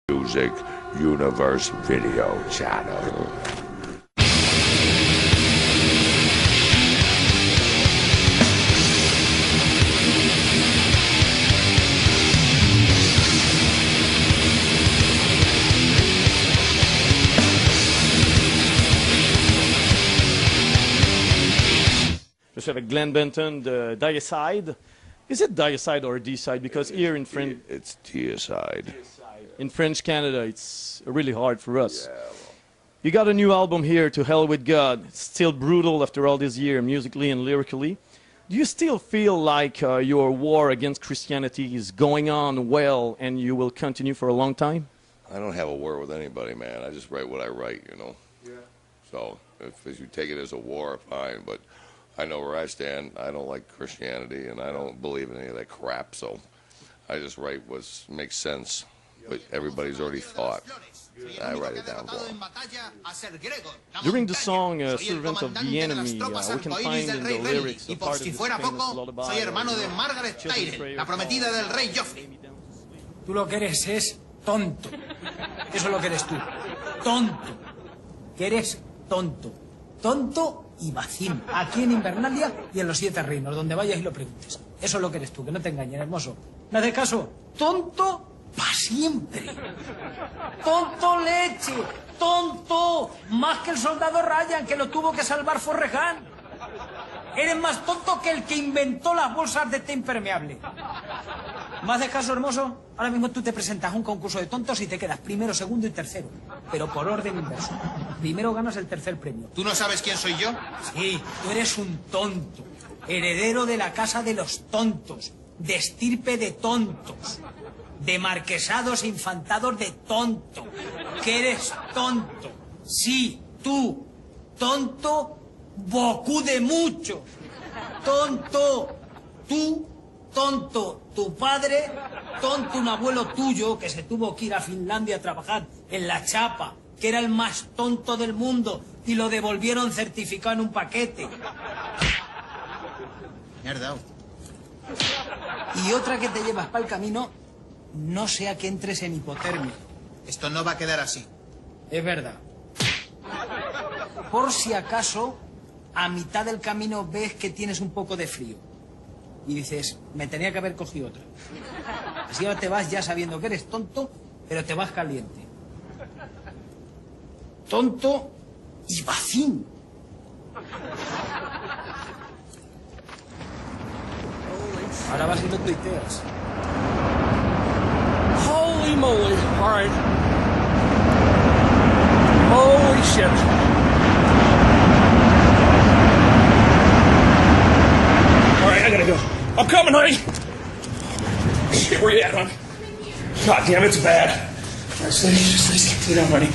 Music Universe Video Channel. Je suis avec Glenn Benton de Deicide. Is it Deicide or D-side? Because here in French, It's Deicide. in French Canada, it's really hard for us. You got a new album here, To Hell with God. It's still brutal after all this year, musically and lyrically. Do you still feel like your war against Christianity is going on well and you will continue for a long time? I don't have a war with anybody, man. I just write what I write, you know. Yeah. So if you take it as a war, fine. But I know where I stand. I don't like Christianity, and I don't believe in any of that crap. So I just write what makes sense. But everybody's already thought. I write it down for them. During the song Servant of the Enemy, we can find in the lyrics a part of this famous lullaby. Soy hermano de Margaret Tyrell, la prometida del rey Joffrey. Tú lo que eres es tonto. Eso es lo que eres tú. Tonto. Que eres tonto. Tonto y vacín. Aquí en Invernalia y en los 7 reinos, donde vayas y lo preguntes. Eso es lo que eres tú, que no te engañen, hermoso. ¿Me haces caso? Tonto para siempre. Tonto leche. Tonto. Más que el soldado Ryan, que lo tuvo que salvar Forrest. Eres más tonto que el que inventó las bolsas de té impermeable. ¿Me haces caso, hermoso? Ahora mismo tú te presentas a un concurso de tontos y te quedas primero, segundo y tercero. Pero por orden inverso. Primero ganas el tercer premio. ¿Tú no sabes quién soy yo? Sí, tú eres un tonto. Heredero de la casa de los tontos. De estirpe de tontos. De marquesados e infantados de tonto. Que eres tonto. Sí, tú. Tonto, bocú de mucho. Tonto. Tú, tonto. Tu padre, tonto un abuelo tuyo que se tuvo que ir a Finlandia a trabajar en la chapa, que era el más tonto del mundo, y lo devolvieron certificado en un paquete. Mierda. Y otra que te llevas para el camino, no sea que entres en hipotermia. Esto no va a quedar así. Es verdad. Por si acaso, a mitad del camino ves que tienes un poco de frío. Y dices, me tenía que haber cogido otra. Así ahora te vas ya sabiendo que eres tonto, pero te vas caliente. Tonto y vacín. Ahora vas y lo tuiteas. Holy moly. All right. Holy shit. All right, I gotta go. I'm coming, honey. Shit, where you at, hon? God damn, it's bad. All right, stay down, honey.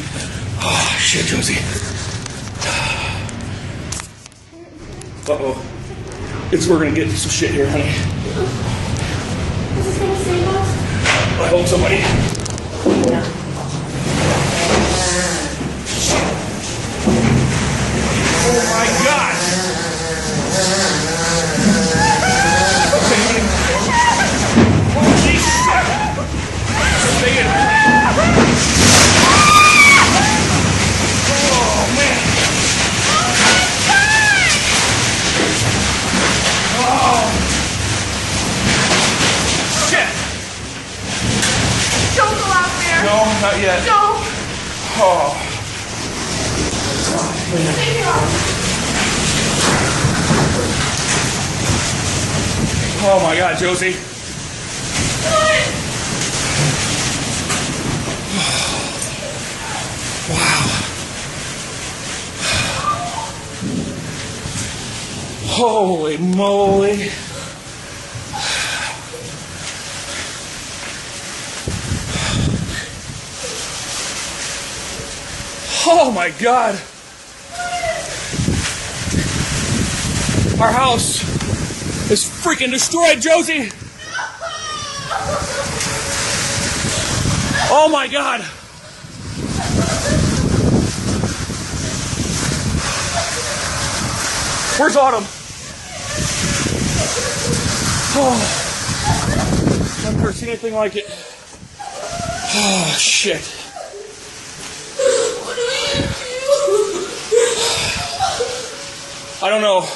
Oh, shit, Josie. Uh-oh. We're gonna get into some shit here, honey. Is this gonna save us? I hope so, buddy. Oh my God! Okay, honey. Holy shit! Stay in. Oh man! Oh! Shit! Don't go out there. No, not yet. Don't. Oh. Take it off. Oh my God, Josie. What? Wow. Holy moly. Oh my God. Our house is freaking destroyed, Josie. Oh my God. Where's Autumn? Oh. I've never seen anything like it. Oh, shit. What do we do? I don't know.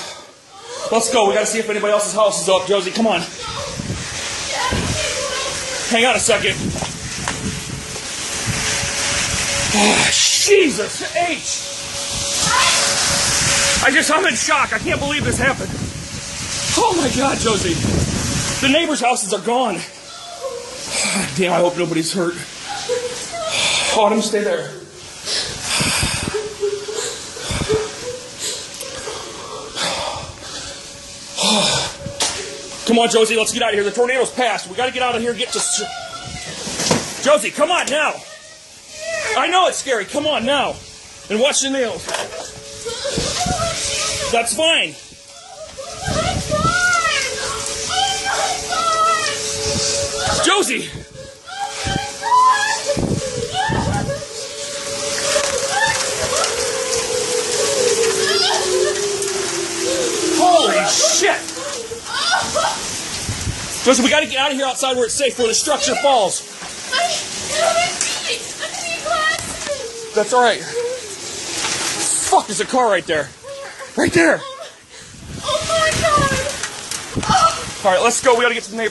Let's go. We gotta see if anybody else's house is up. Josie, come on. Hang on a second. Oh, Jesus H. I'm in shock. I can't believe this happened. Oh my God, Josie. The neighbors' houses are gone. Damn, I hope nobody's hurt. Autumn, stay there. Come on, Josie, let's get out of here. The tornado's passed. We gotta get out of here and get to... Josie, come on now. I know it's scary. Come on now. And watch the nails. That's fine. Josie! Holy shit! Josie, we gotta get out of here outside where it's safe, where the structure falls. That's alright. Fuck, there's a car right there. Right there! Oh my God! Alright, let's go. We gotta get to the neighbor.